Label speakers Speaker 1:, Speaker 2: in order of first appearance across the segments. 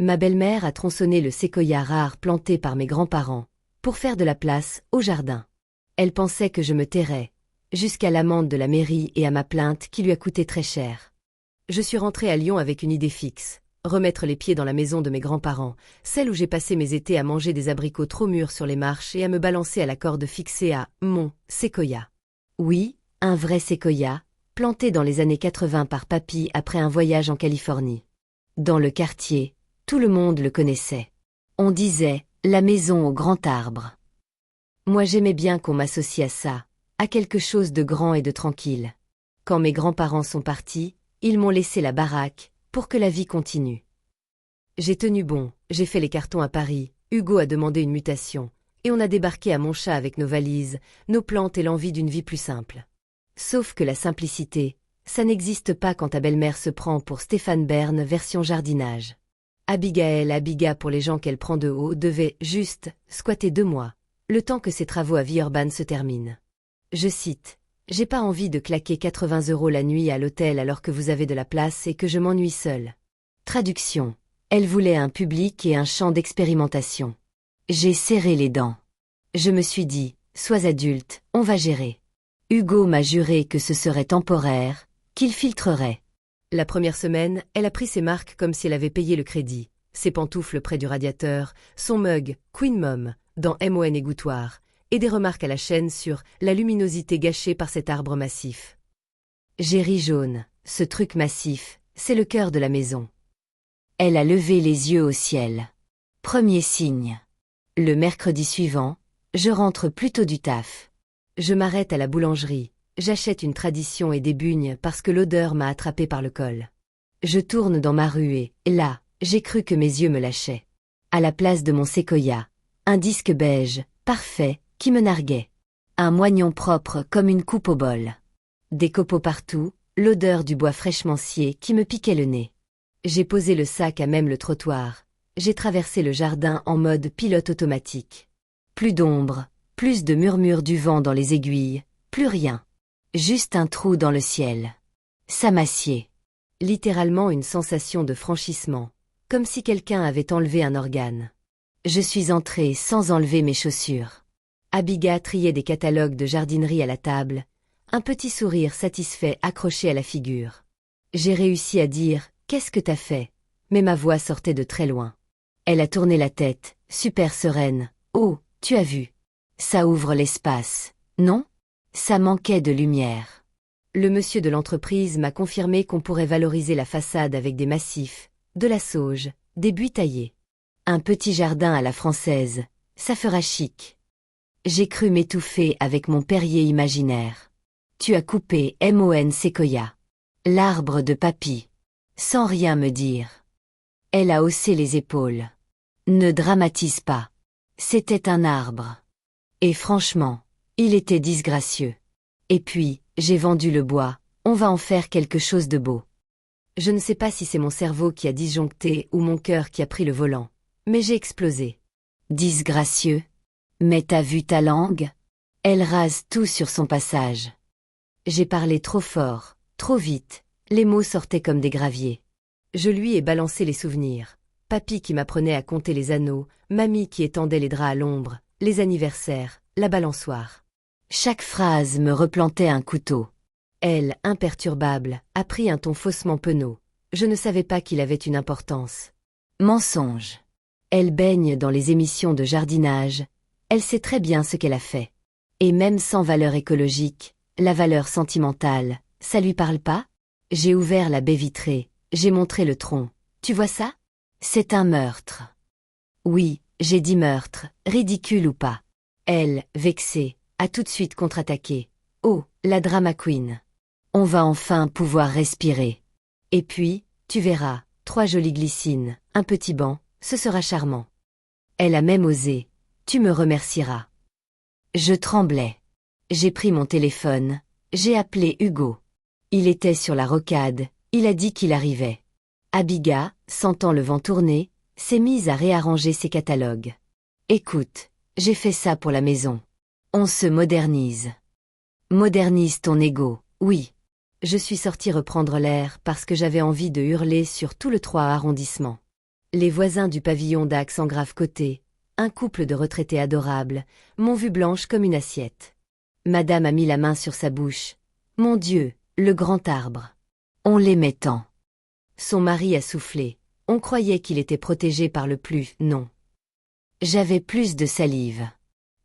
Speaker 1: Ma belle-mère a tronçonné le séquoia rare planté par mes grands-parents, pour faire de la place au jardin. Elle pensait que je me tairais, jusqu'à l'amende de la mairie et à ma plainte qui lui a coûté très cher. Je suis rentrée à Lyon avec une idée fixe, remettre les pieds dans la maison de mes grands-parents, celle où j'ai passé mes étés à manger des abricots trop mûrs sur les marches et à me balancer à la corde fixée à mon séquoia. Oui, un vrai séquoia, planté dans les années 80 par papy après un voyage en Californie. Dans le quartier, tout le monde le connaissait. On disait « la maison au grand arbre ». Moi j'aimais bien qu'on m'associe à ça, à quelque chose de grand et de tranquille. Quand mes grands-parents sont partis, ils m'ont laissé la baraque, pour que la vie continue. J'ai tenu bon, j'ai fait les cartons à Paris, Hugo a demandé une mutation, et on a débarqué à Montchat avec nos valises, nos plantes et l'envie d'une vie plus simple. Sauf que la simplicité, ça n'existe pas quand ta belle-mère se prend pour Stéphane Bern version jardinage. Abiga pour les gens qu'elle prend de haut devait, juste, squatter 2 mois, le temps que ses travaux à Villeurbanne se terminent. Je cite, « J'ai pas envie de claquer 80 € la nuit à l'hôtel alors que vous avez de la place et que je m'ennuie seule. » Traduction. Elle voulait un public et un champ d'expérimentation. J'ai serré les dents. Je me suis dit, sois adulte, on va gérer. Hugo m'a juré que ce serait temporaire, qu'il filtrerait. La première semaine, elle a pris ses marques comme si elle avait payé le crédit, ses pantoufles près du radiateur, son mug, Queen Mom, dans MON égouttoir, et des remarques à la chaîne sur la luminosité gâchée par cet arbre massif. J'ai ri jaune, ce truc massif, c'est le cœur de la maison. Elle a levé les yeux au ciel. Premier signe. Le mercredi suivant, je rentre plus tôt du taf. Je m'arrête à la boulangerie, j'achète une tradition et des bugnes parce que l'odeur m'a attrapé par le col. Je tourne dans ma rue et, là, j'ai cru que mes yeux me lâchaient. À la place de mon séquoia, un disque beige, parfait, qui me narguait. Un moignon propre comme une coupe au bol. Des copeaux partout, l'odeur du bois fraîchement scié qui me piquait le nez. J'ai posé le sac à même le trottoir. J'ai traversé le jardin en mode pilote automatique. Plus d'ombre, plus de murmure du vent dans les aiguilles, plus rien. Juste un trou dans le ciel. Ça m'assied. Littéralement une sensation de franchissement, comme si quelqu'un avait enlevé un organe. Je suis entrée sans enlever mes chaussures. Abiga triait des catalogues de jardinerie à la table, un petit sourire satisfait accroché à la figure. J'ai réussi à dire « Qu'est-ce que t'as fait ?» mais ma voix sortait de très loin. Elle a tourné la tête, super sereine. « Oh, tu as vu. Ça ouvre l'espace, non ? Ça manquait de lumière. » Le monsieur de l'entreprise m'a confirmé qu'on pourrait valoriser la façade avec des massifs, de la sauge, des buis taillés. Un petit jardin à la française, ça fera chic. J'ai cru m'étouffer avec mon Perrier imaginaire. Tu as coupé MON séquoia. L'arbre de papy. Sans rien me dire. Elle a haussé les épaules. Ne dramatise pas. C'était un arbre. Et franchement, il était disgracieux. Et puis, j'ai vendu le bois, on va en faire quelque chose de beau. Je ne sais pas si c'est mon cerveau qui a disjoncté ou mon cœur qui a pris le volant, mais j'ai explosé. Disgracieux. Mais t'as vu ta langue ? Elle rase tout sur son passage. J'ai parlé trop fort, trop vite, les mots sortaient comme des graviers. Je lui ai balancé les souvenirs. Papy qui m'apprenait à compter les anneaux, mamie qui étendait les draps à l'ombre, les anniversaires, la balançoire. Chaque phrase me replantait un couteau. Elle, imperturbable, a pris un ton faussement penaud. Je ne savais pas qu'il avait une importance. Mensonge. Elle baigne dans les émissions de jardinage. Elle sait très bien ce qu'elle a fait. Et même sans valeur écologique, la valeur sentimentale, ça lui parle pas ? J'ai ouvert la baie vitrée, j'ai montré le tronc. Tu vois ça ? C'est un meurtre. Oui, j'ai dit meurtre, ridicule ou pas. Elle, vexée, a tout de suite contre-attaqué. Oh, la drama queen. On va enfin pouvoir respirer. Et puis, tu verras, 3 jolies glycines, un petit banc, ce sera charmant. Elle a même osé. Tu me remercieras. Je tremblais. J'ai pris mon téléphone, j'ai appelé Hugo. Il était sur la rocade, il a dit qu'il arrivait. Abiga, sentant le vent tourner, s'est mise à réarranger ses catalogues. Écoute, j'ai fait ça pour la maison. On se modernise. Modernise ton ego, oui. Je suis sortie reprendre l'air parce que j'avais envie de hurler sur tout le 3 arrondissement. Les voisins du pavillon d'Axe en grave côté, un couple de retraités adorables, m'ont vue blanche comme une assiette. Madame a mis la main sur sa bouche. Mon Dieu, le grand arbre. On l'aimait tant. Son mari a soufflé. On croyait qu'il était protégé par le plus, non. J'avais plus de salive.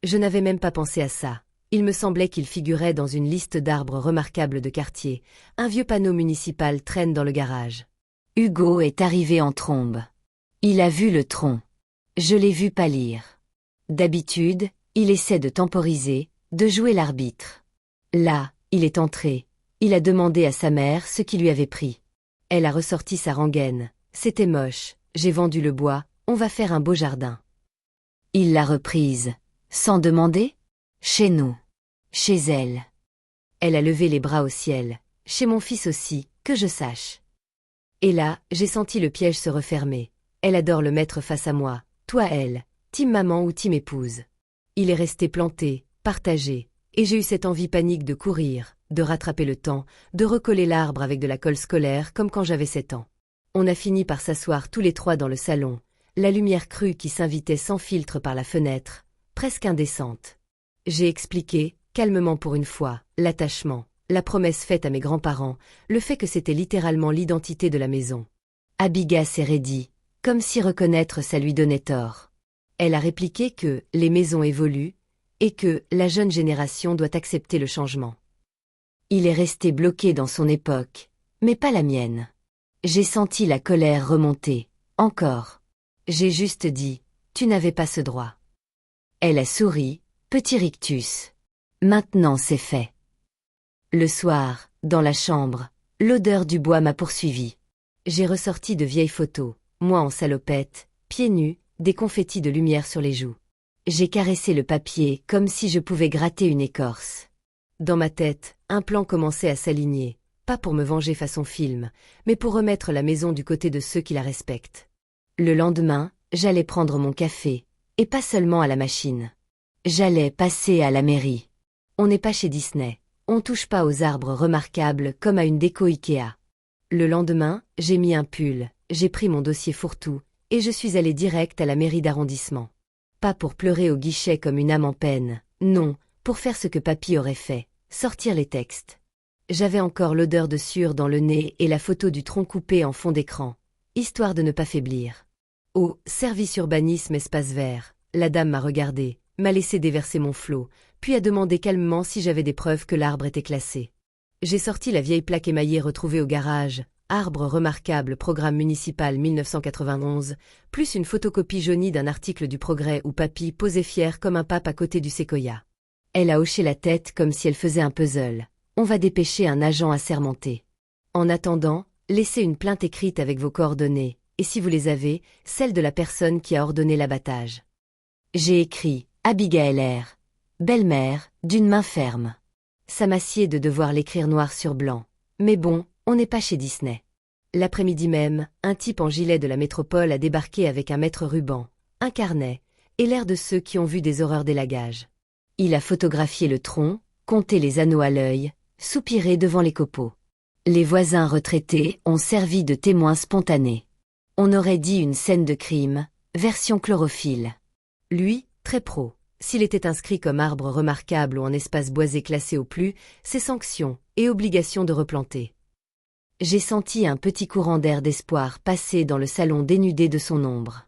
Speaker 1: Je n'avais même pas pensé à ça. Il me semblait qu'il figurait dans une liste d'arbres remarquables de quartier. Un vieux panneau municipal traîne dans le garage. Hugo est arrivé en trombe. Il a vu le tronc. Je l'ai vu pâlir. D'habitude, il essaie de temporiser, de jouer l'arbitre. Là, il est entré. Il a demandé à sa mère ce qui lui avait pris. Elle a ressorti sa rengaine. C'était moche, j'ai vendu le bois, on va faire un beau jardin. Il l'a reprise. Sans demander? Chez nous. Chez elle. Elle a levé les bras au ciel. Chez mon fils aussi, que je sache. Et là, j'ai senti le piège se refermer. Elle adore le mettre face à moi. Toi elle, team maman ou team épouse. Il est resté planté, partagé, et j'ai eu cette envie panique de courir, de rattraper le temps, de recoller l'arbre avec de la colle scolaire comme quand j'avais 7 ans. On a fini par s'asseoir tous les trois dans le salon, la lumière crue qui s'invitait sans filtre par la fenêtre, presque indécente. J'ai expliqué, calmement pour une fois, l'attachement, la promesse faite à mes grands-parents, le fait que c'était littéralement l'identité de la maison. Abiga s'est raidie, comme si reconnaître ça lui donnait tort. Elle a répliqué que les maisons évoluent et que la jeune génération doit accepter le changement. Il est resté bloqué dans son époque, mais pas la mienne. J'ai senti la colère remonter, encore. J'ai juste dit, tu n'avais pas ce droit. Elle a souri, petit rictus. Maintenant c'est fait. Le soir, dans la chambre, l'odeur du bois m'a poursuivi. J'ai ressorti de vieilles photos, moi en salopette, pieds nus, des confettis de lumière sur les joues. J'ai caressé le papier comme si je pouvais gratter une écorce. Dans ma tête, un plan commençait à s'aligner, pas pour me venger façon film, mais pour remettre la maison du côté de ceux qui la respectent. Le lendemain, j'allais prendre mon café, et pas seulement à la machine. J'allais passer à la mairie. On n'est pas chez Disney, on touche pas aux arbres remarquables comme à une déco Ikea. Le lendemain, j'ai mis un pull, j'ai pris mon dossier fourre-tout, et je suis allée direct à la mairie d'arrondissement. Pas pour pleurer au guichet comme une âme en peine, non, pour faire ce que papy aurait fait, sortir les textes. J'avais encore l'odeur de sueur dans le nez et la photo du tronc coupé en fond d'écran, histoire de ne pas faiblir. Au service urbanisme espace vert, la dame m'a regardé, m'a laissé déverser mon flot, puis a demandé calmement si j'avais des preuves que l'arbre était classé. J'ai sorti la vieille plaque émaillée retrouvée au garage, arbre remarquable programme municipal 1991, plus une photocopie jaunie d'un article du Progrès où papy posait fier comme un pape à côté du séquoia. Elle a hoché la tête comme si elle faisait un puzzle. On va dépêcher un agent assermenté. En attendant, laissez une plainte écrite avec vos coordonnées, et si vous les avez, celle de la personne qui a ordonné l'abattage. J'ai écrit « Abigail R. Belle-mère, d'une main ferme ». Ça m'assied de devoir l'écrire noir sur blanc. Mais bon, on n'est pas chez Disney. L'après-midi même, un type en gilet de la métropole a débarqué avec un mètre ruban, un carnet, et l'air de ceux qui ont vu des horreurs d'élagage. Il a photographié le tronc, compté les anneaux à l'œil, soupiré devant les copeaux. Les voisins retraités ont servi de témoins spontanés. On aurait dit une scène de crime, version chlorophylle. Lui, très pro. S'il était inscrit comme arbre remarquable ou en espace boisé classé au plus, c'est sanctions et obligation de replanter. J'ai senti un petit courant d'air d'espoir passer dans le salon dénudé de son ombre.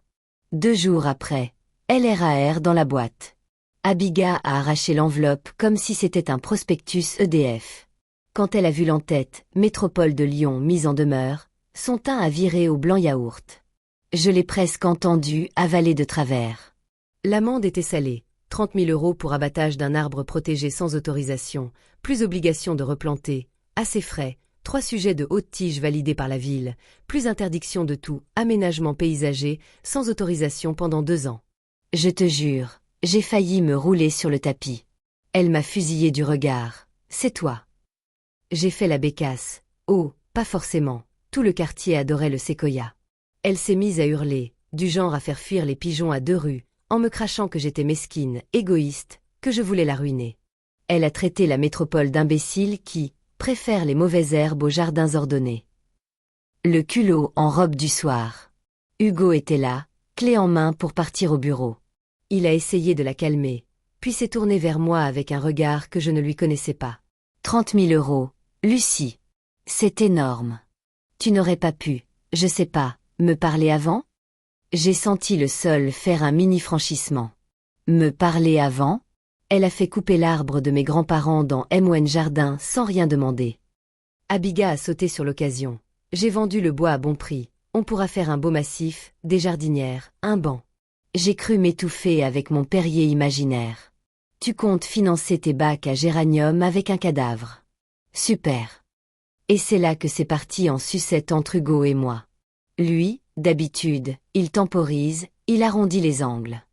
Speaker 1: 2 jours après, LRAR dans la boîte. Abiga a arraché l'enveloppe comme si c'était un prospectus EDF. Quand elle a vu l'entête « Métropole de Lyon » mise en demeure, son teint a viré au blanc yaourt. Je l'ai presque entendu avaler de travers. L'amende était salée. 30 000 € pour abattage d'un arbre protégé sans autorisation, plus obligation de replanter, à ses frais, 3 sujets de haute tige validés par la ville, plus interdiction de tout, aménagement paysager, sans autorisation pendant 2 ans. Je te jure, j'ai failli me rouler sur le tapis. Elle m'a fusillé du regard. C'est toi. J'ai fait la bécasse. Oh, pas forcément. Tout le quartier adorait le séquoia. Elle s'est mise à hurler, du genre à faire fuir les pigeons à 2 rues, en me crachant que j'étais mesquine, égoïste, que je voulais la ruiner. Elle a traité la métropole d'imbécile qui préfère les mauvaises herbes aux jardins ordonnés. Le culot en robe du soir. Hugo était là, clé en main pour partir au bureau. Il a essayé de la calmer, puis s'est tourné vers moi avec un regard que je ne lui connaissais pas. 30 000 euros, Lucie. C'est énorme. Tu n'aurais pas pu, je sais pas, me parler avant? J'ai senti le sol faire un mini-franchissement. Me parler avant? Elle a fait couper l'arbre de mes grands-parents dans MON Jardin sans rien demander. Abiga a sauté sur l'occasion. J'ai vendu le bois à bon prix. On pourra faire un beau massif, des jardinières, un banc. J'ai cru m'étouffer avec mon Perrier imaginaire. Tu comptes financer tes bacs à géranium avec un cadavre. Super. Et c'est là que c'est parti en sucette entre Hugo et moi. Lui, d'habitude, il temporise, il arrondit les angles.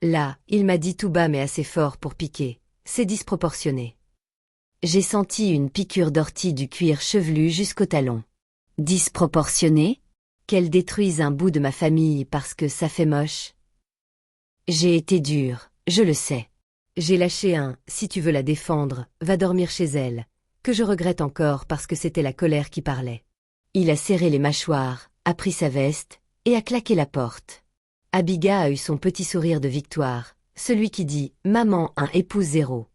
Speaker 1: Là, il m'a dit tout bas mais assez fort pour piquer. C'est disproportionné. J'ai senti une piqûre d'ortie du cuir chevelu jusqu'au talon. Disproportionné? Qu'elle détruise un bout de ma famille parce que ça fait moche? J'ai été dure, je le sais. J'ai lâché un « si tu veux la défendre, va dormir chez elle », que je regrette encore parce que c'était la colère qui parlait. Il a serré les mâchoires, a pris sa veste, et a claqué la porte. Abiga a eu son petit sourire de victoire, celui qui dit « Maman 1 épouse 0 ».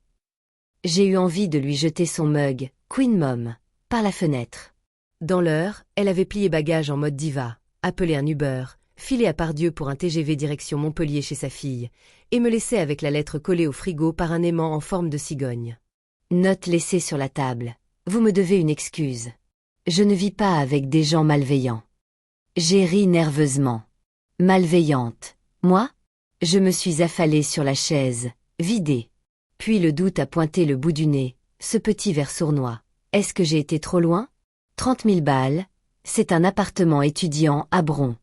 Speaker 1: J'ai eu envie de lui jeter son mug « Queen Mom » par la fenêtre. Dans l'heure, elle avait plié bagage en mode diva, appelé un Uber, filé à Pardieu pour un TGV direction Montpellier chez sa fille, et me laissait avec la lettre collée au frigo par un aimant en forme de cigogne. Note laissée sur la table. Vous me devez une excuse. Je ne vis pas avec des gens malveillants. J'ai ri nerveusement. Malveillante. Moi? Je me suis affalée sur la chaise, vidée. Puis le doute a pointé le bout du nez, ce petit verre sournois. Est-ce que j'ai été trop loin? 30 000 balles, c'est un appartement étudiant à Bron.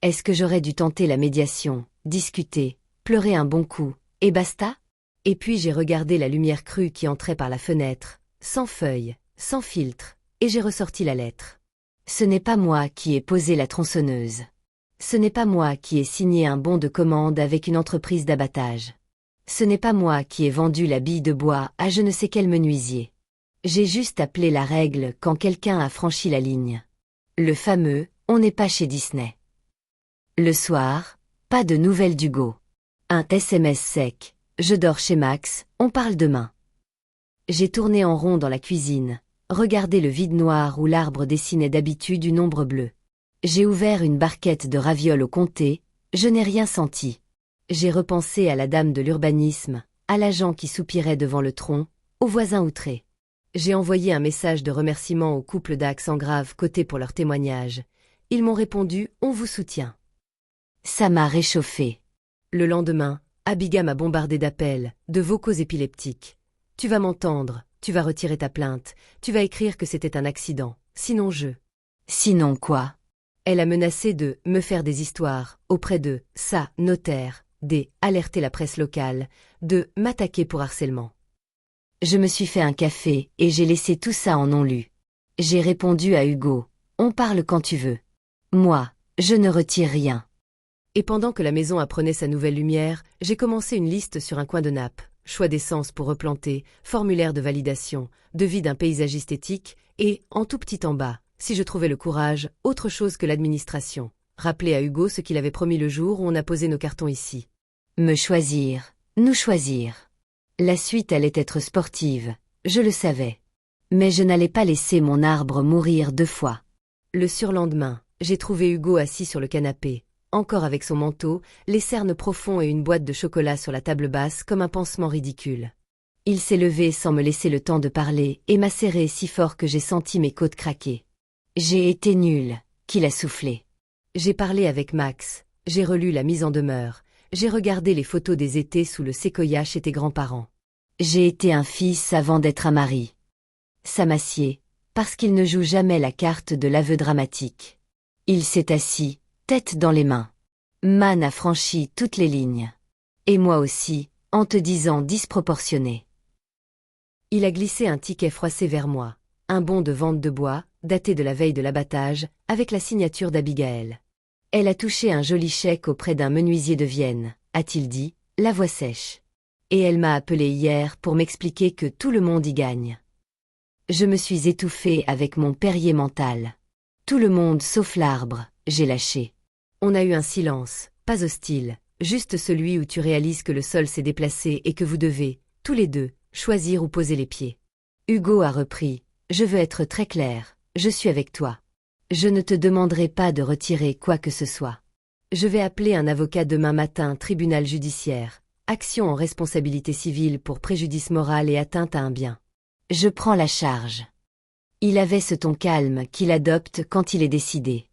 Speaker 1: Est-ce que j'aurais dû tenter la médiation, discuter, pleurer un bon coup, et basta? Et puis j'ai regardé la lumière crue qui entrait par la fenêtre, sans feuille, sans filtre, et j'ai ressorti la lettre. Ce n'est pas moi qui ai posé la tronçonneuse. Ce n'est pas moi qui ai signé un bon de commande avec une entreprise d'abattage. Ce n'est pas moi qui ai vendu la bille de bois à je ne sais quel menuisier. J'ai juste appelé la règle quand quelqu'un a franchi la ligne. Le fameux « on n'est pas chez Disney ». Le soir, pas de nouvelles d'Hugo. Un SMS sec. Je dors chez Max, on parle demain. J'ai tourné en rond dans la cuisine, regardé le vide noir où l'arbre dessinait d'habitude une ombre bleue. J'ai ouvert une barquette de ravioles au comté, je n'ai rien senti. J'ai repensé à la dame de l'urbanisme, à l'agent qui soupirait devant le tronc, aux voisins outrés. J'ai envoyé un message de remerciement au couple d'accent grave coté pour leur témoignage. Ils m'ont répondu « on vous soutient ». Ça m'a réchauffé. Le lendemain, Abiga m'a bombardé d'appels, de vocaux épileptiques. Tu vas m'entendre, tu vas retirer ta plainte, tu vas écrire que c'était un accident, sinon je... Sinon quoi? Elle a menacé de me faire des histoires auprès de sa notaire, alerter la presse locale, de m'attaquer pour harcèlement. Je me suis fait un café et j'ai laissé tout ça en non-lu. J'ai répondu à Hugo, on parle quand tu veux. Moi, je ne retire rien. Et pendant que la maison apprenait sa nouvelle lumière, j'ai commencé une liste sur un coin de nappe. Choix d'essence pour replanter, formulaire de validation, devis d'un paysagiste éthique et, en tout petit en bas, si je trouvais le courage, autre chose que l'administration. Rappeler à Hugo ce qu'il avait promis le jour où on a posé nos cartons ici. Me choisir, nous choisir. La suite allait être sportive, je le savais. Mais je n'allais pas laisser mon arbre mourir 2 fois. Le surlendemain, j'ai trouvé Hugo assis sur le canapé, encore avec son manteau, les cernes profonds et une boîte de chocolat sur la table basse comme un pansement ridicule. Il s'est levé sans me laisser le temps de parler et m'a serré si fort que j'ai senti mes côtes craquer. J'ai été nulle, qu'il a soufflé. J'ai parlé avec Max, j'ai relu la mise en demeure, j'ai regardé les photos des étés sous le séquoia chez tes grands-parents. J'ai été un fils avant d'être un mari. Ça m'assied, parce qu'il ne joue jamais la carte de l'aveu dramatique. Il s'est assis, tête dans les mains. Man a franchi toutes les lignes. Et moi aussi, en te disant disproportionné. Il a glissé un ticket froissé vers moi, un bon de vente de bois, daté de la veille de l'abattage, avec la signature d'Abigaël. Elle a touché un joli chèque auprès d'un menuisier de Vienne, a-t-il dit, la voix sèche. Et elle m'a appelé hier pour m'expliquer que tout le monde y gagne. Je me suis étouffée avec mon Perrier mental. Tout le monde sauf l'arbre, j'ai lâché. On a eu un silence, pas hostile, juste celui où tu réalises que le sol s'est déplacé et que vous devez, tous les deux, choisir où poser les pieds. Hugo a repris. Je veux être très clair, je suis avec toi. Je ne te demanderai pas de retirer quoi que ce soit. Je vais appeler un avocat demain matin, tribunal judiciaire, action en responsabilité civile pour préjudice moral et atteinte à un bien. Je prends la charge. Il avait ce ton calme qu'il adopte quand il est décidé.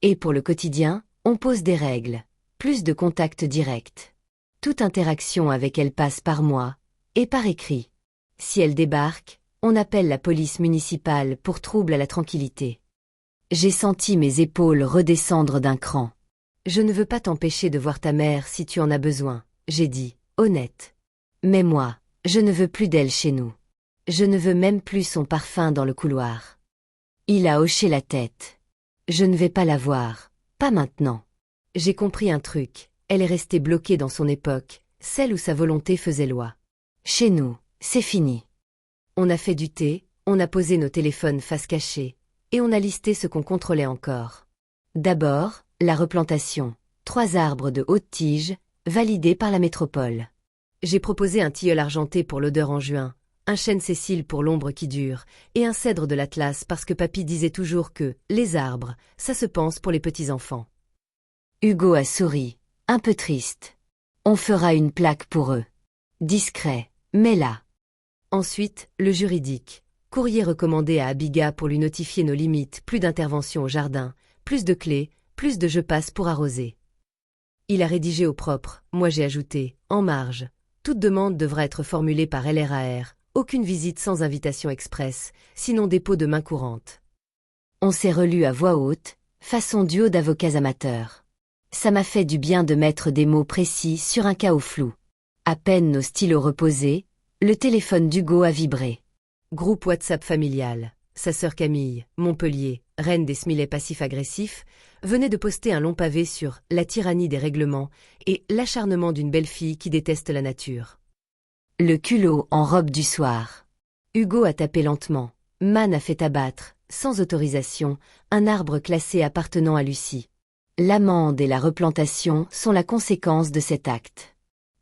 Speaker 1: Et pour le quotidien, on pose des règles, plus de contact direct. Toute interaction avec elle passe par moi, et par écrit. Si elle débarque, on appelle la police municipale pour trouble à la tranquillité. J'ai senti mes épaules redescendre d'un cran. Je ne veux pas t'empêcher de voir ta mère si tu en as besoin, j'ai dit, honnête. Mais moi, je ne veux plus d'elle chez nous. Je ne veux même plus son parfum dans le couloir. Il a hoché la tête. Je ne vais pas la voir, pas maintenant. J'ai compris un truc, elle est restée bloquée dans son époque, celle où sa volonté faisait loi. Chez nous, c'est fini. On a fait du thé, on a posé nos téléphones face cachée, et on a listé ce qu'on contrôlait encore. D'abord, la replantation. 3 arbres de haute tige, validés par la métropole. J'ai proposé un tilleul argenté pour l'odeur en juin, un chêne Cécile pour l'ombre qui dure, et un cèdre de l'Atlas parce que papy disait toujours que, les arbres, ça se pense pour les petits-enfants. Hugo a souri, un peu triste. On fera une plaque pour eux. Discret, mais là. Ensuite, le juridique. Courrier recommandé à Abiga pour lui notifier nos limites, plus d'intervention au jardin, plus de clés, plus de je passe pour arroser. Il a rédigé au propre, moi j'ai ajouté, en marge. Toute demande devra être formulée par LRAR, aucune visite sans invitation express, sinon dépôt de main courante. On s'est relu à voix haute, façon duo d'avocats amateurs. Ça m'a fait du bien de mettre des mots précis sur un chaos flou. À peine nos stylos reposés, le téléphone d'Hugo a vibré. Groupe WhatsApp familial. Sa sœur Camille, Montpellier, reine des smilets passifs-agressifs, venait de poster un long pavé sur « la tyrannie des règlements » et « l'acharnement d'une belle fille qui déteste la nature ». Le culot en robe du soir. Hugo a tapé lentement. Man a fait abattre, sans autorisation, un arbre classé appartenant à Lucie. L'amende et la replantation sont la conséquence de cet acte.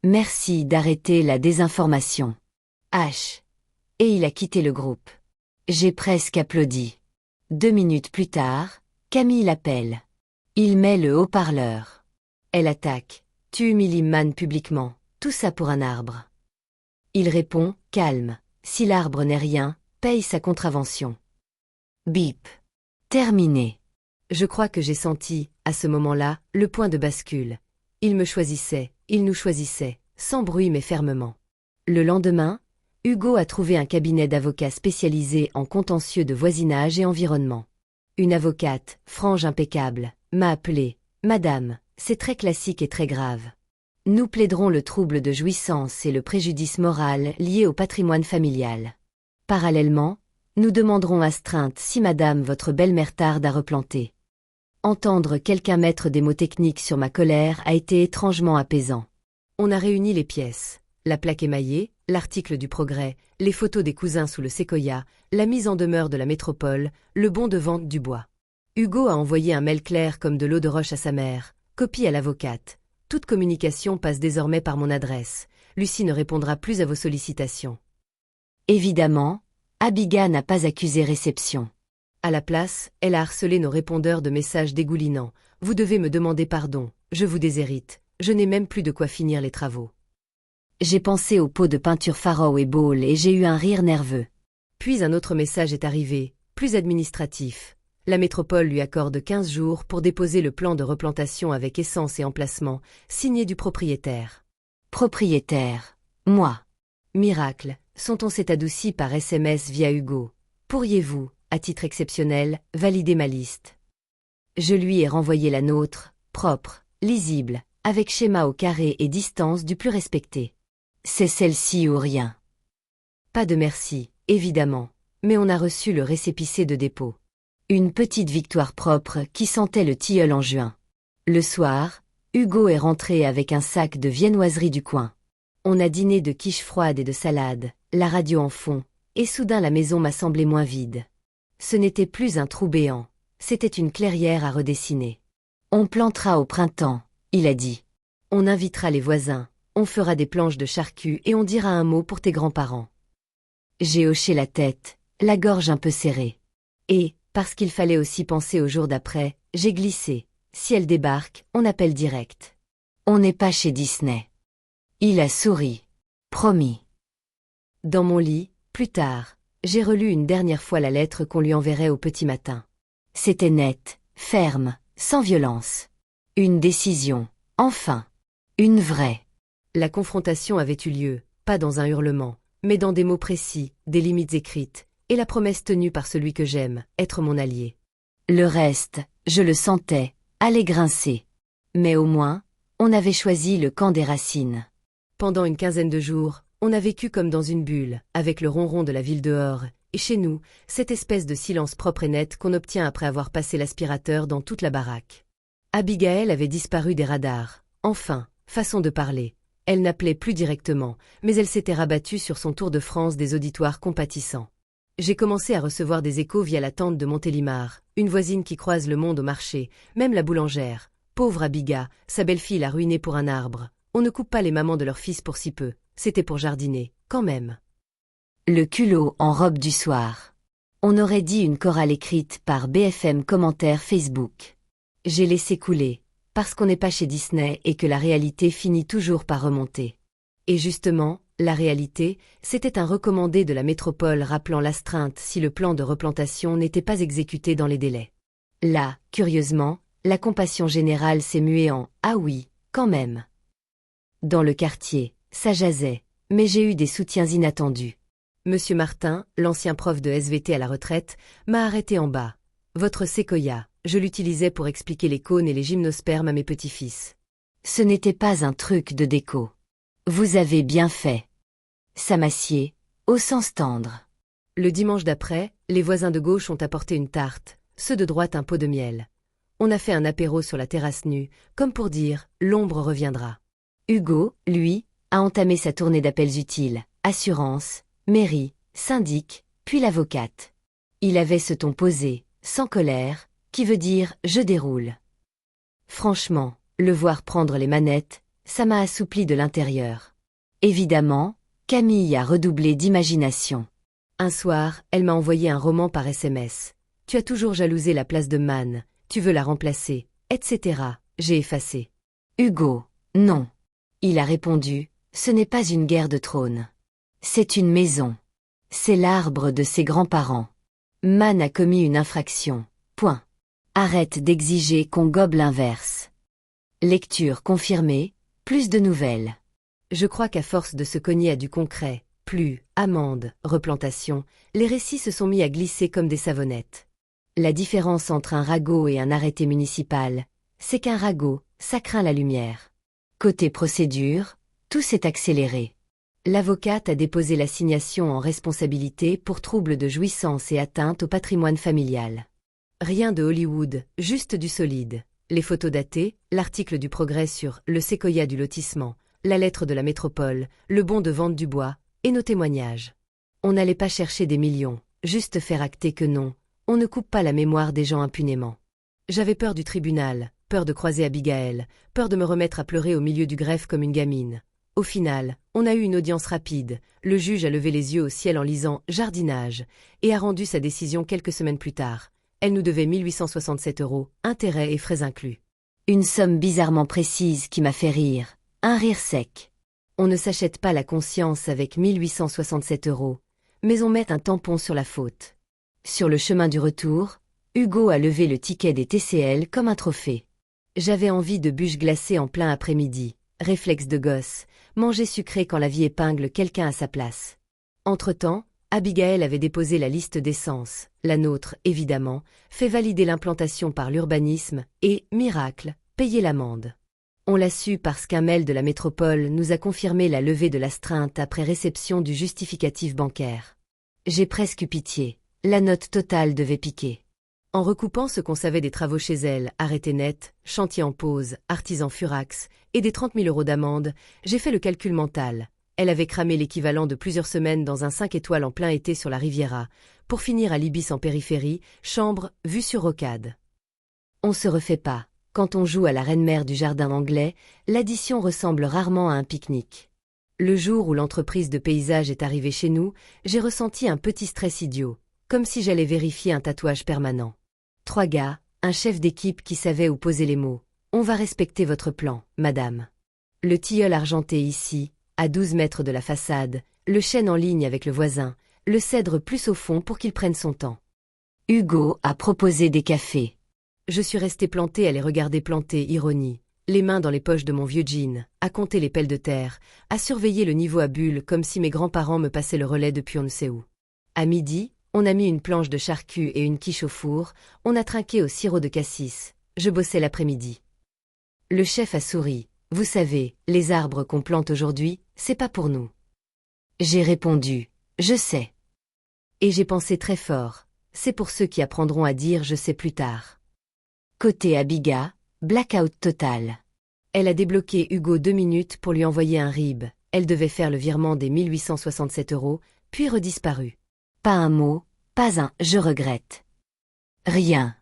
Speaker 1: Merci d'arrêter la désinformation. H. Et il a quitté le groupe. J'ai presque applaudi. 2 minutes plus tard, Camille l'appelle. Il met le haut-parleur. Elle attaque. Tu humilies Man publiquement. Tout ça pour un arbre. Il répond, calme. Si l'arbre n'est rien, paye sa contravention. Bip. Terminé. Je crois que j'ai senti, à ce moment-là, le point de bascule. Il me choisissait, il nous choisissait, sans bruit mais fermement. Le lendemain, Hugo a trouvé un cabinet d'avocats spécialisé en contentieux de voisinage et environnement. Une avocate, frange impeccable, m'a appelé. « Madame, c'est très classique et très grave. Nous plaiderons le trouble de jouissance et le préjudice moral lié au patrimoine familial. Parallèlement, nous demanderons astreinte si madame votre belle-mère tarde à replanter. » Entendre quelqu'un mettre des mots techniques sur ma colère a été étrangement apaisant. On a réuni les pièces. La plaque émaillée, l'article du Progrès, les photos des cousins sous le séquoia, la mise en demeure de la métropole, le bon de vente du bois. Hugo a envoyé un mail clair comme de l'eau de roche à sa mère, copie à l'avocate. Toute communication passe désormais par mon adresse. Lucie ne répondra plus à vos sollicitations. Évidemment, Abiga n'a pas accusé réception. À la place, elle a harcelé nos répondeurs de messages dégoulinants. Vous devez me demander pardon, je vous déshérite, je n'ai même plus de quoi finir les travaux. J'ai pensé aux pots de peinture Farrow et Ball et j'ai eu un rire nerveux. Puis un autre message est arrivé, plus administratif. La métropole lui accorde 15 jours pour déposer le plan de replantation avec essence et emplacement, signé du propriétaire. Propriétaire, moi. Miracle, son ton s'est adouci par SMS via Hugo. Pourriez-vous, à titre exceptionnel, valider ma liste? Je lui ai renvoyé la nôtre, propre, lisible, avec schéma au carré et distance du plus respecté. C'est celle-ci ou rien. Pas de merci, évidemment, mais on a reçu le récépissé de dépôt. Une petite victoire propre qui sentait le tilleul en juin. Le soir, Hugo est rentré avec un sac de viennoiserie du coin. On a dîné de quiche froide et de salade, la radio en fond, et soudain la maison m'a semblé moins vide. Ce n'était plus un trou béant, c'était une clairière à redessiner. On plantera au printemps, il a dit. On invitera les voisins, on fera des planches de charcu et on dira un mot pour tes grands-parents. J'ai hoché la tête, la gorge un peu serrée. Et, parce qu'il fallait aussi penser au jour d'après, j'ai glissé. Si elle débarque, on appelle direct. On n'est pas chez Disney. Il a souri. Promis. Dans mon lit, plus tard, j'ai relu une dernière fois la lettre qu'on lui enverrait au petit matin. C'était net, ferme, sans violence. Une décision, enfin. Une vraie. La confrontation avait eu lieu, pas dans un hurlement, mais dans des mots précis, des limites écrites, et la promesse tenue par celui que j'aime, être mon allié. Le reste, je le sentais, allait grincer. Mais au moins, on avait choisi le camp des racines. Pendant une quinzaine de jours, on a vécu comme dans une bulle, avec le ronron de la ville dehors, et chez nous, cette espèce de silence propre et net qu'on obtient après avoir passé l'aspirateur dans toute la baraque. Abigail avait disparu des radars. Enfin, façon de parler. Elle n'appelait plus directement, mais elle s'était rabattue sur son tour de France des auditoires compatissants. J'ai commencé à recevoir des échos via la tante de Montélimar, une voisine qui croise le monde au marché, même la boulangère. Pauvre Abiga, sa belle-fille l'a ruinée pour un arbre. On ne coupe pas les mamans de leurs fils pour si peu, c'était pour jardiner, quand même. Le culot en robe du soir. On aurait dit une chorale écrite par BFM Commentaires Facebook. J'ai laissé couler, parce qu'on n'est pas chez Disney et que la réalité finit toujours par remonter. Et justement, la réalité, c'était un recommandé de la métropole rappelant l'astreinte si le plan de replantation n'était pas exécuté dans les délais. Là, curieusement, la compassion générale s'est muée en « Ah oui, quand même ». Dans le quartier, ça jasait, mais j'ai eu des soutiens inattendus. Monsieur Martin, l'ancien prof de SVT à la retraite, m'a arrêté en bas. Votre séquoia, je l'utilisais pour expliquer les cônes et les gymnospermes à mes petits-fils. Ce n'était pas un truc de déco. Vous avez bien fait. Ça m'assied, au sens tendre. Le dimanche d'après, les voisins de gauche ont apporté une tarte, ceux de droite un pot de miel. On a fait un apéro sur la terrasse nue, comme pour dire « l'ombre reviendra ». Hugo, lui, a entamé sa tournée d'appels utiles, assurance, mairie, syndic, puis l'avocate. Il avait ce ton posé, sans colère, qui veut dire « je déroule ». Franchement, le voir prendre les manettes, ça m'a assoupli de l'intérieur. Évidemment, Camille a redoublé d'imagination. Un soir, elle m'a envoyé un roman par SMS. « Tu as toujours jalousé la place de Man, tu veux la remplacer, etc. » J'ai effacé. Hugo, non. Il a répondu, ce n'est pas une guerre de trône. C'est une maison. C'est l'arbre de ses grands-parents. Man a commis une infraction. Point. Arrête d'exiger qu'on gobe l'inverse. Lecture confirmée, plus de nouvelles. Je crois qu'à force de se cogner à du concret, plus, amende, replantation, les récits se sont mis à glisser comme des savonnettes. La différence entre un ragot et un arrêté municipal, c'est qu'un ragot, ça craint la lumière. Côté procédure, tout s'est accéléré. L'avocate a déposé l'assignation en responsabilité pour trouble de jouissance et atteinte au patrimoine familial. Rien de Hollywood, juste du solide. Les photos datées, l'article du Progrès sur le séquoia du lotissement, la lettre de la métropole, le bon de vente du bois, et nos témoignages. On n'allait pas chercher des millions, juste faire acter que non, on ne coupe pas la mémoire des gens impunément. J'avais peur du tribunal, peur de croiser Abigail, peur de me remettre à pleurer au milieu du greffe comme une gamine. Au final, on a eu une audience rapide, le juge a levé les yeux au ciel en lisant « jardinage » et a rendu sa décision quelques semaines plus tard. Elle nous devait 1867 €, intérêts et frais inclus. Une somme bizarrement précise qui m'a fait rire, un rire sec. On ne s'achète pas la conscience avec 1867 €, mais on met un tampon sur la faute. Sur le chemin du retour, Hugo a levé le ticket des TCL comme un trophée. J'avais envie de bûches glacées en plein après-midi, réflexe de gosse, manger sucré quand la vie épingle quelqu'un à sa place. Entre-temps, Abigail avait déposé la liste d'essence, la nôtre, évidemment, fait valider l'implantation par l'urbanisme et, miracle, payer l'amende. On l'a su parce qu'un mail de la métropole nous a confirmé la levée de l'astreinte après réception du justificatif bancaire. J'ai presque eu pitié, la note totale devait piquer. En recoupant ce qu'on savait des travaux chez elle, arrêté net, chantier en pause, artisan furax, et des 30 000 € d'amende, j'ai fait le calcul mental. Elle avait cramé l'équivalent de plusieurs semaines dans un 5 étoiles en plein été sur la Riviera, pour finir à l'Ibis en périphérie, chambre, vue sur rocade. On se refait pas. Quand on joue à la reine-mère du jardin anglais, l'addition ressemble rarement à un pique-nique. Le jour où l'entreprise de paysage est arrivée chez nous, j'ai ressenti un petit stress idiot, comme si j'allais vérifier un tatouage permanent. 3 gars, un chef d'équipe qui savait où poser les mots. On va respecter votre plan, madame. Le tilleul argenté ici, à 12 mètres de la façade, le chêne en ligne avec le voisin, le cèdre plus au fond pour qu'il prenne son temps. Hugo a proposé des cafés. Je suis restée plantée à les regarder planter, ironie, les mains dans les poches de mon vieux jean, à compter les pelles de terre, à surveiller le niveau à bulles comme si mes grands-parents me passaient le relais depuis on ne sait où. À midi, on a mis une planche de charcut et une quiche au four, on a trinqué au sirop de cassis, je bossais l'après-midi. Le chef a souri. Vous savez, les arbres qu'on plante aujourd'hui, c'est pas pour nous. J'ai répondu, je sais. Et j'ai pensé très fort, c'est pour ceux qui apprendront à dire je sais plus tard. Côté Abiga, blackout total. Elle a débloqué Hugo 2 minutes pour lui envoyer un RIB, elle devait faire le virement des 1867 €, puis redisparut. Pas un mot, pas un « je regrette ». Rien.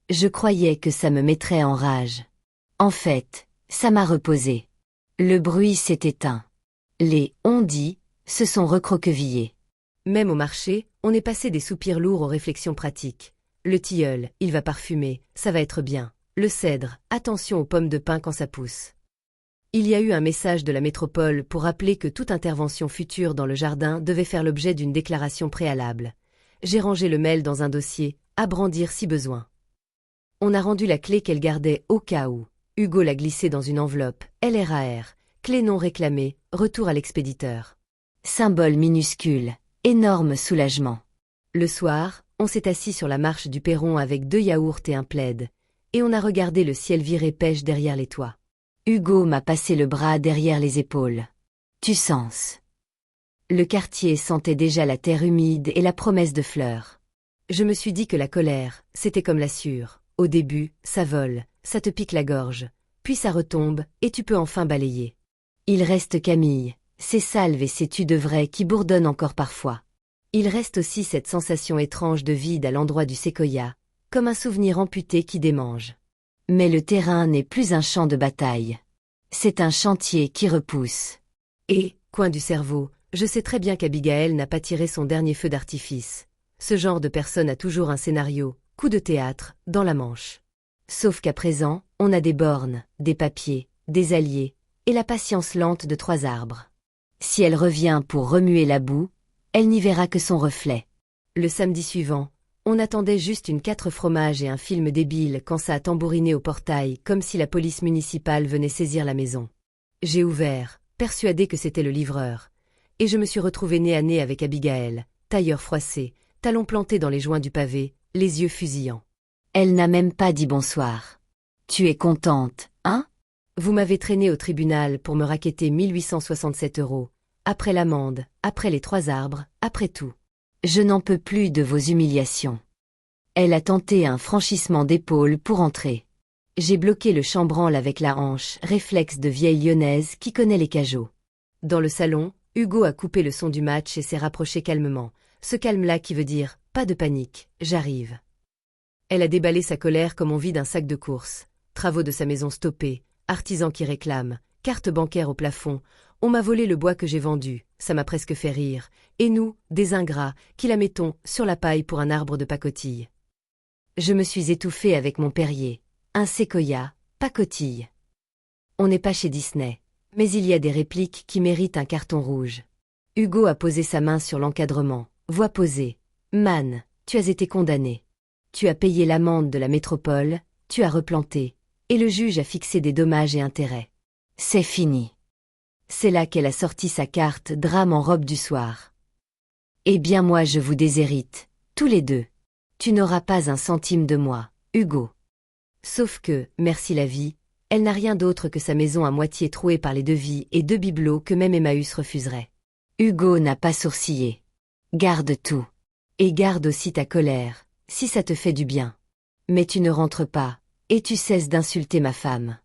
Speaker 1: Je croyais que ça me mettrait en rage. En fait, ça m'a reposé. Le bruit s'est éteint. Les « on dit » se sont recroquevillés. Même au marché, on est passé des soupirs lourds aux réflexions pratiques. Le tilleul, il va parfumer, ça va être bien. Le cèdre, attention aux pommes de pin quand ça pousse. Il y a eu un message de la métropole pour rappeler que toute intervention future dans le jardin devait faire l'objet d'une déclaration préalable. J'ai rangé le mail dans un dossier, à brandir si besoin. On a rendu la clé qu'elle gardait au cas où. Hugo l'a glissée dans une enveloppe, LRAR, clé non réclamée, retour à l'expéditeur. Symbole minuscule, énorme soulagement. Le soir, on s'est assis sur la marche du perron avec 2 yaourts et un plaid, et on a regardé le ciel virer pêche derrière les toits. Hugo m'a passé le bras derrière les épaules. Tu sens. Le quartier sentait déjà la terre humide et la promesse de fleurs. Je me suis dit que la colère, c'était comme la sueur. Au début, ça vole, ça te pique la gorge, puis ça retombe, et tu peux enfin balayer. Il reste Camille, ces salves et ces tu de vrai qui bourdonnent encore parfois. Il reste aussi cette sensation étrange de vide à l'endroit du séquoia, comme un souvenir amputé qui démange. Mais le terrain n'est plus un champ de bataille. C'est un chantier qui repousse. Et, coin du cerveau, je sais très bien qu'Abigaël n'a pas tiré son dernier feu d'artifice. Ce genre de personne a toujours un scénario, coup de théâtre, dans la manche. Sauf qu'à présent, on a des bornes, des papiers, des alliés, et la patience lente de 3 arbres. Si elle revient pour remuer la boue, elle n'y verra que son reflet. Le samedi suivant, on attendait juste une 4 fromages et un film débile quand ça a tambouriné au portail comme si la police municipale venait saisir la maison. J'ai ouvert, persuadé que c'était le livreur, et je me suis retrouvé nez à nez avec Abigaël, tailleur froissé, talons plantés dans les joints du pavé, les yeux fusillants. Elle n'a même pas dit bonsoir. Tu es contente, hein? Vous m'avez traîné au tribunal pour me racketter 1867 €, après l'amende, après les 3 arbres, après tout. Je n'en peux plus de vos humiliations. Elle a tenté un franchissement d'épaule pour entrer. J'ai bloqué le chambranle avec la hanche, réflexe de vieille lyonnaise qui connaît les cajots. Dans le salon, Hugo a coupé le son du match et s'est rapproché calmement. Ce calme-là qui veut dire « pas de panique, j'arrive ». Elle a déballé sa colère comme on vide un sac de course. Travaux de sa maison stoppés, artisans qui réclament, carte bancaire au plafond. On m'a volé le bois que j'ai vendu, ça m'a presque fait rire. Et nous, des ingrats, qui la mettons sur la paille pour un arbre de pacotille. Je me suis étouffée avec mon Perrier. Un séquoia, pacotille. On n'est pas chez Disney, mais il y a des répliques qui méritent un carton rouge. Hugo a posé sa main sur l'encadrement. Voix posée. Man, tu as été condamné. Tu as payé l'amende de la métropole, tu as replanté, et le juge a fixé des dommages et intérêts. C'est fini. C'est là qu'elle a sorti sa carte drame en robe du soir. Eh bien moi je vous déshérite, tous les deux. Tu n'auras pas un centime de moi, Hugo. Sauf que, merci la vie, elle n'a rien d'autre que sa maison à moitié trouée par les devis et 2 bibelots que même Emmaüs refuserait. Hugo n'a pas sourcillé. Garde tout. Et garde aussi ta colère, si ça te fait du bien. Mais tu ne rentres pas, et tu cesses d'insulter ma femme.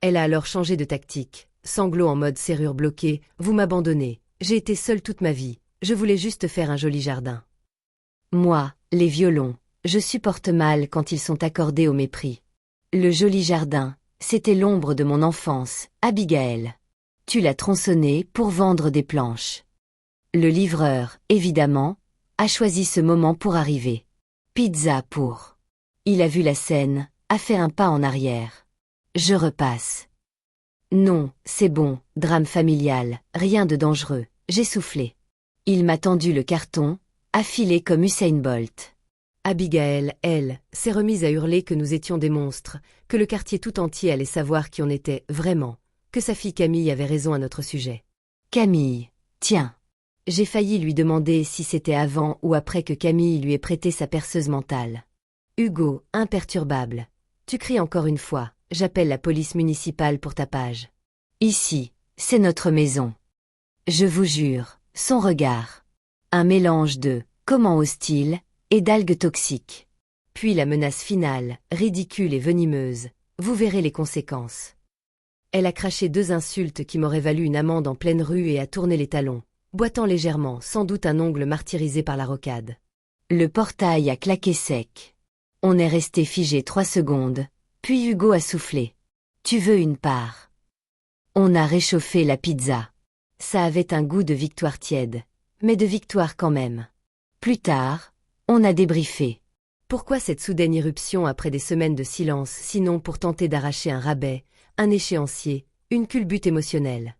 Speaker 1: Elle a alors changé de tactique, sanglot en mode serrure bloquée, vous m'abandonnez, j'ai été seule toute ma vie, je voulais juste faire un joli jardin. Moi, les violons, je supporte mal quand ils sont accordés au mépris. Le joli jardin, c'était l'ombre de mon enfance, Abigaël. Tu l'as tronçonné pour vendre des planches. Le livreur, évidemment, a choisi ce moment pour arriver. Pizza pour. Il a vu la scène, a fait un pas en arrière. Je repasse. Non, c'est bon, drame familial, rien de dangereux, j'ai soufflé. Il m'a tendu le carton, affilé comme Usain Bolt. Abigaël, elle, s'est remise à hurler que nous étions des monstres, que le quartier tout entier allait savoir qui on était, vraiment, que sa fille Camille avait raison à notre sujet. Camille, tiens. J'ai failli lui demander si c'était avant ou après que Camille lui ait prêté sa perceuse mentale. Hugo, imperturbable. Tu cries encore une fois, j'appelle la police municipale pour ta page. Ici, c'est notre maison. Je vous jure, son regard. Un mélange de « comment hostile » et d'algues toxiques. Puis la menace finale, ridicule et venimeuse, vous verrez les conséquences. Elle a craché 2 insultes qui m'auraient valu une amende en pleine rue et a tourné les talons, boitant légèrement, sans doute un ongle martyrisé par la rocade. Le portail a claqué sec. On est resté figé 3 secondes, puis Hugo a soufflé. Tu veux une part? On a réchauffé la pizza. Ça avait un goût de victoire tiède, mais de victoire quand même. Plus tard, on a débriefé. Pourquoi cette soudaine irruption après des semaines de silence, sinon pour tenter d'arracher un rabais, un échéancier, une culbute émotionnelle?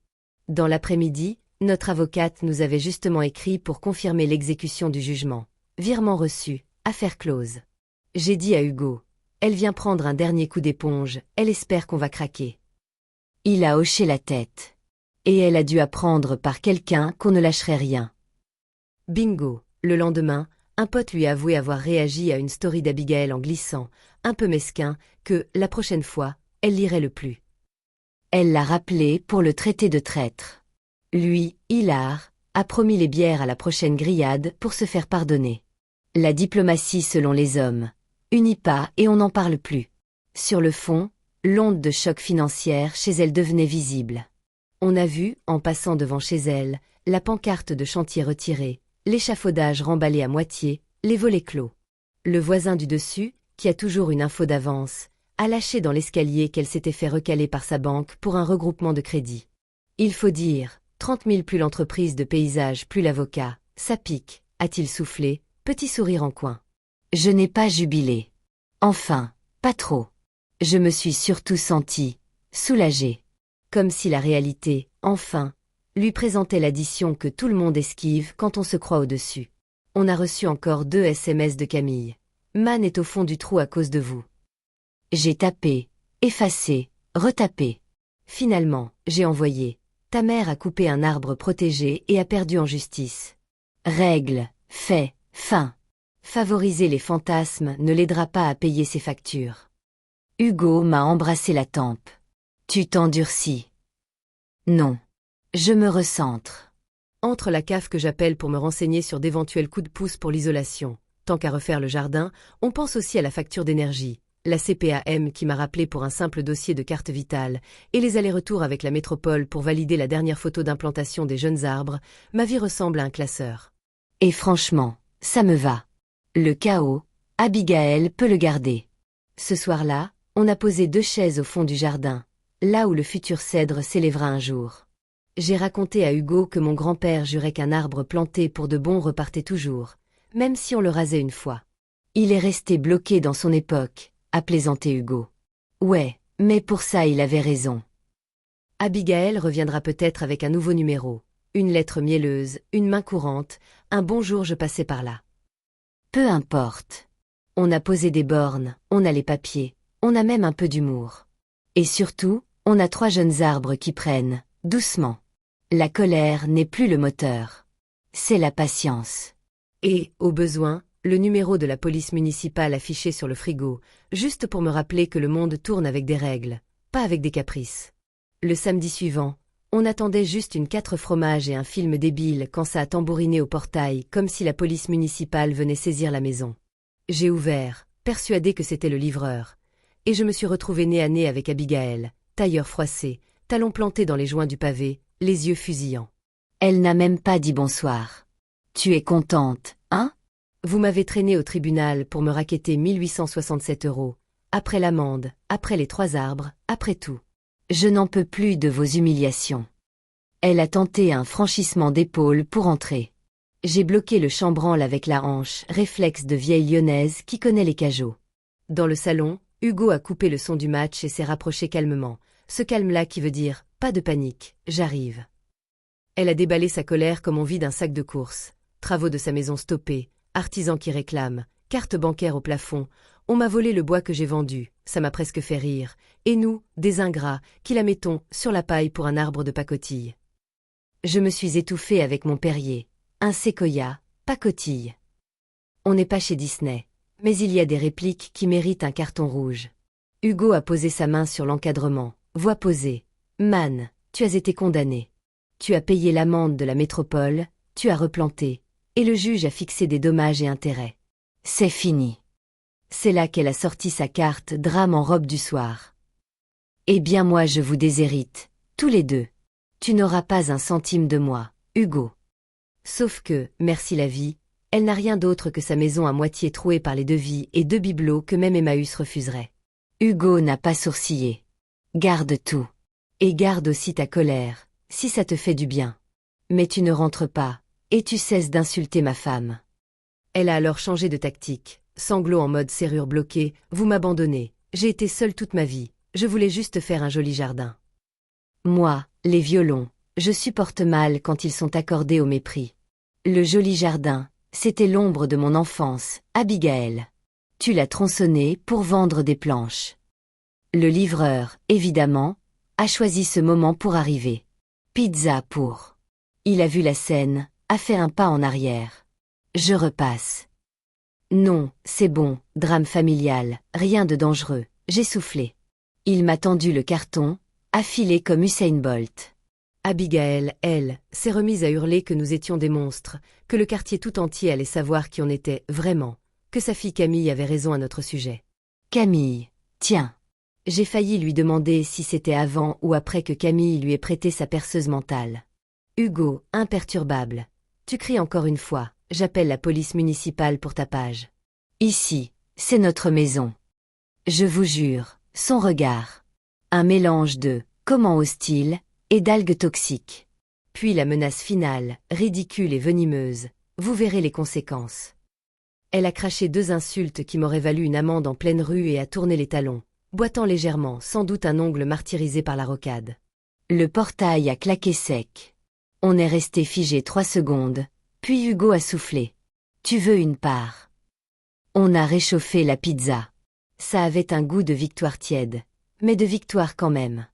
Speaker 1: Dans l'après-midi, notre avocate nous avait justement écrit pour confirmer l'exécution du jugement. Virement reçu, affaire close. J'ai dit à Hugo, elle vient prendre un dernier coup d'éponge, elle espère qu'on va craquer. Il a hoché la tête. Et elle a dû apprendre par quelqu'un qu'on ne lâcherait rien. Bingo, le lendemain, un pote lui a avoué avoir réagi à une story d'Abigaël en glissant, un peu mesquin, que, la prochaine fois, elle lirait le plus. Elle l'a rappelé pour le traiter de traître. Lui, hilar, a promis les bières à la prochaine grillade pour se faire pardonner. La diplomatie selon les hommes. Unit pas et on n'en parle plus. Sur le fond, l'onde de choc financière chez elle devenait visible. On a vu, en passant devant chez elle, la pancarte de chantier retirée, l'échafaudage remballé à moitié, les volets clos. Le voisin du dessus, qui a toujours une info d'avance, a lâché dans l'escalier qu'elle s'était fait recaler par sa banque pour un regroupement de crédit. Il faut dire, 30 000 plus l'entreprise de paysage plus l'avocat, ça pique, a-t-il soufflé, petit sourire en coin. Je n'ai pas jubilé. Enfin, pas trop. Je me suis surtout sentie soulagée. Comme si la réalité, enfin, lui présentait l'addition que tout le monde esquive quand on se croit au-dessus. On a reçu encore 2 SMS de Camille. Man est au fond du trou à cause de vous. J'ai tapé, effacé, retapé. Finalement, j'ai envoyé. Ta mère a coupé un arbre protégé et a perdu en justice. Règle, fait, fin. Favoriser les fantasmes ne l'aidera pas à payer ses factures. Hugo m'a embrassé la tempe. Tu t'endurcis. Non. Je me recentre. Entre la CAF que j'appelle pour me renseigner sur d'éventuels coups de pouce pour l'isolation. Tant qu'à refaire le jardin, on pense aussi à la facture d'énergie, la CPAM qui m'a rappelé pour un simple dossier de carte vitale, et les allers-retours avec la métropole pour valider la dernière photo d'implantation des jeunes arbres, ma vie ressemble à un classeur. Et franchement, ça me va. Le chaos, Abigaël peut le garder. Ce soir-là, on a posé 2 chaises au fond du jardin, là où le futur cèdre s'élèvera un jour. J'ai raconté à Hugo que mon grand-père jurait qu'un arbre planté pour de bon repartait toujours, même si on le rasait une fois. Il est resté bloqué dans son époque, a plaisanté Hugo. Ouais, mais pour ça il avait raison. Abigaël reviendra peut-être avec un nouveau numéro, une lettre mielleuse, une main courante, un bonjour je passais par là. Peu importe. On a posé des bornes, on a les papiers, on a même un peu d'humour. Et surtout, on a 3 jeunes arbres qui prennent, doucement. La colère n'est plus le moteur. C'est la patience. Et, au besoin, le numéro de la police municipale affiché sur le frigo, juste pour me rappeler que le monde tourne avec des règles, pas avec des caprices. Le samedi suivant, on attendait juste une 4 fromages et un film débile quand ça a tambouriné au portail comme si la police municipale venait saisir la maison. J'ai ouvert, persuadé que c'était le livreur, et je me suis retrouvée nez à nez avec Abigaël, tailleur froissé, talons plantés dans les joints du pavé, les yeux fusillants. Elle n'a même pas dit bonsoir. Tu es contente, hein? Vous m'avez traîné au tribunal pour me racketter 1 867 €, après l'amende, après les 3 arbres, après tout. Je n'en peux plus de vos humiliations. Elle a tenté un franchissement d'épaule pour entrer. J'ai bloqué le chambranle avec la hanche, réflexe de vieille lyonnaise qui connaît les cajots. Dans le salon, Hugo a coupé le son du match et s'est rapproché calmement. Ce calme-là qui veut dire « pas de panique, j'arrive ». Elle a déballé sa colère comme on vide un sac de courses. Travaux de sa maison stoppés, artisans qui réclament, carte bancaire au plafond. On m'a volé le bois que j'ai vendu, ça m'a presque fait rire. Et nous, des ingrats, qui la mettons sur la paille pour un arbre de pacotille. Je me suis étouffée avec mon Perrier. Un séquoia, pacotille. On n'est pas chez Disney, mais il y a des répliques qui méritent un carton rouge. Hugo a posé sa main sur l'encadrement, voix posée. Man, tu as été condamné. Tu as payé l'amende de la métropole, tu as replanté, et le juge a fixé des dommages et intérêts. C'est fini. C'est là qu'elle a sorti sa carte drame en robe du soir. Eh bien moi je vous déshérite, tous les deux. Tu n'auras pas un centime de moi, Hugo. Sauf que, merci la vie, elle n'a rien d'autre que sa maison à moitié trouée par les devis et 2 bibelots que même Emmaüs refuserait. Hugo n'a pas sourcillé. Garde tout. Et garde aussi ta colère, si ça te fait du bien. Mais tu ne rentres pas, et tu cesses d'insulter ma femme. Elle a alors changé de tactique, sanglot en mode serrure bloquée, vous m'abandonnez, j'ai été seule toute ma vie, je voulais juste faire un joli jardin. Moi, les violons, je supporte mal quand ils sont accordés au mépris. Le joli jardin, c'était l'ombre de mon enfance, Abigail. Tu l'as tronçonné pour vendre des planches. Le livreur, évidemment, a choisi ce moment pour arriver. Pizza pour. Il a vu la scène, a fait un pas en arrière. Je repasse. Non, c'est bon, drame familial, rien de dangereux, j'ai soufflé. Il m'a tendu le carton, affilé comme Usain Bolt. Abigail, elle, s'est remise à hurler que nous étions des monstres, que le quartier tout entier allait savoir qui on était, vraiment, que sa fille Camille avait raison à notre sujet. Camille, tiens. J'ai failli lui demander si c'était avant ou après que Camille lui ait prêté sa perceuse mentale. Hugo, imperturbable. Tu cries encore une fois, j'appelle la police municipale pour tapage. Ici, c'est notre maison. Je vous jure, son regard. Un mélange de « comment hostile » et d'algues toxiques. Puis la menace finale, ridicule et venimeuse, vous verrez les conséquences. Elle a craché 2 insultes qui m'auraient valu une amende en pleine rue et a tourné les talons, boitant légèrement, sans doute un ongle martyrisé par la rocade. Le portail a claqué sec. On est resté figé 3 secondes, puis Hugo a soufflé. Tu veux une part? On a réchauffé la pizza. Ça avait un goût de victoire tiède, mais de victoire quand même.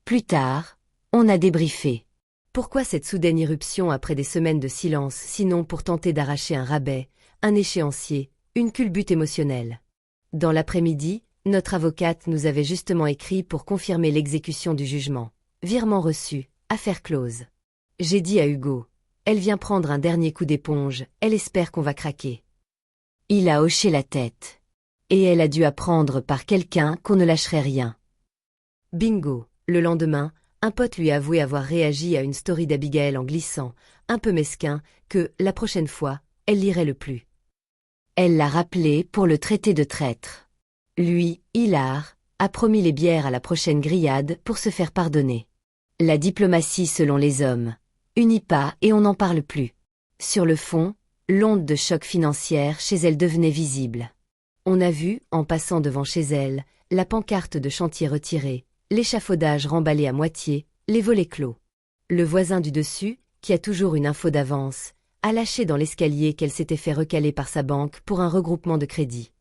Speaker 1: Plus tard, on a débriefé. Pourquoi cette soudaine irruption après des semaines de silence, sinon pour tenter d'arracher un rabais, un échéancier, une culbute émotionnelle? Dans l'après-midi, notre avocate nous avait justement écrit pour confirmer l'exécution du jugement. Virement reçu, affaire close. J'ai dit à Hugo, elle vient prendre un dernier coup d'éponge, elle espère qu'on va craquer. Il a hoché la tête. Et elle a dû apprendre par quelqu'un qu'on ne lâcherait rien. Bingo, le lendemain, un pote lui a avoué avoir réagi à une story d'Abigail en glissant, un peu mesquin, que, la prochaine fois, elle lirait le plus. Elle l'a rappelé pour le traiter de traître. Lui, hilar, a promis les bières à la prochaine grillade pour se faire pardonner. La diplomatie selon les hommes. Unit pas et on n'en parle plus. Sur le fond, l'onde de choc financière chez elle devenait visible. On a vu, en passant devant chez elle, la pancarte de chantier retirée, l'échafaudage remballé à moitié, les volets clos. Le voisin du dessus, qui a toujours une info d'avance, a lâché dans l'escalier qu'elle s'était fait recaler par sa banque pour un regroupement de crédit.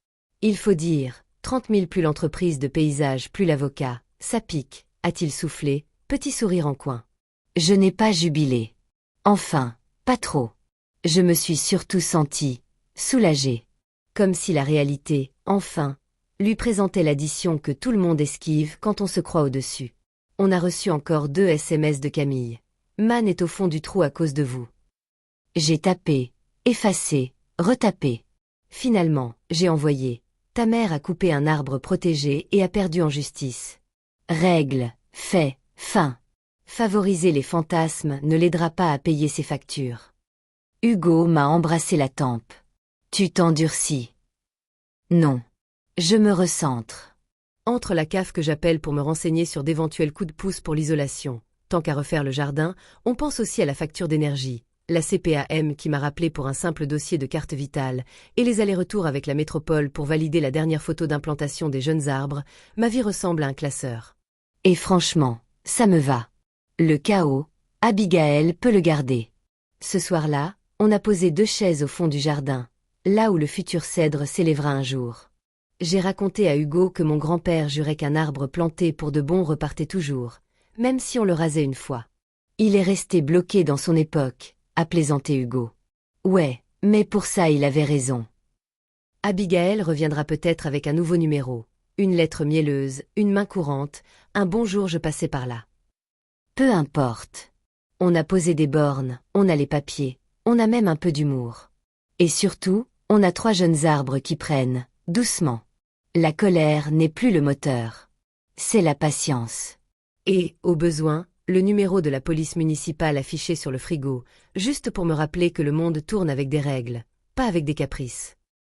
Speaker 1: Il faut dire, 30 000 plus l'entreprise de paysage plus l'avocat, ça pique, a-t-il soufflé, petit sourire en coin. Je n'ai pas jubilé. Enfin, pas trop. Je me suis surtout sentie soulagée. Comme si la réalité, enfin, lui présentait l'addition que tout le monde esquive quand on se croit au-dessus. On a reçu encore 2 SMS de Camille. Man est au fond du trou à cause de vous. J'ai tapé, effacé, retapé. Finalement, j'ai envoyé. Ta mère a coupé un arbre protégé et a perdu en justice. Règle, fait, fin. Favoriser les fantasmes ne l'aidera pas à payer ses factures. Hugo m'a embrassé la tempe. Tu t'endurcis. Non. Je me recentre. Entre la CAF que j'appelle pour me renseigner sur d'éventuels coups de pouce pour l'isolation. Tant qu'à refaire le jardin, on pense aussi à la facture d'énergie, la CPAM qui m'a rappelé pour un simple dossier de carte vitale, et les allers-retours avec la métropole pour valider la dernière photo d'implantation des jeunes arbres. Ma vie ressemble à un classeur. Et franchement, ça me va. Le chaos, Abigail peut le garder. Ce soir-là, on a posé 2 chaises au fond du jardin, là où le futur cèdre s'élèvera un jour. J'ai raconté à Hugo que mon grand-père jurait qu'un arbre planté pour de bon repartait toujours, même si on le rasait une fois. Il est resté bloqué dans son époque, a plaisanté Hugo. Ouais, mais pour ça il avait raison. Abigail reviendra peut-être avec un nouveau numéro, une lettre mielleuse, une main courante, un bonjour je passais par là. Peu importe. On a posé des bornes, on a les papiers, on a même un peu d'humour. Et surtout, on a 3 jeunes arbres qui prennent, doucement. La colère n'est plus le moteur. C'est la patience. Et, au besoin, le numéro de la police municipale affiché sur le frigo, juste pour me rappeler que le monde tourne avec des règles, pas avec des caprices.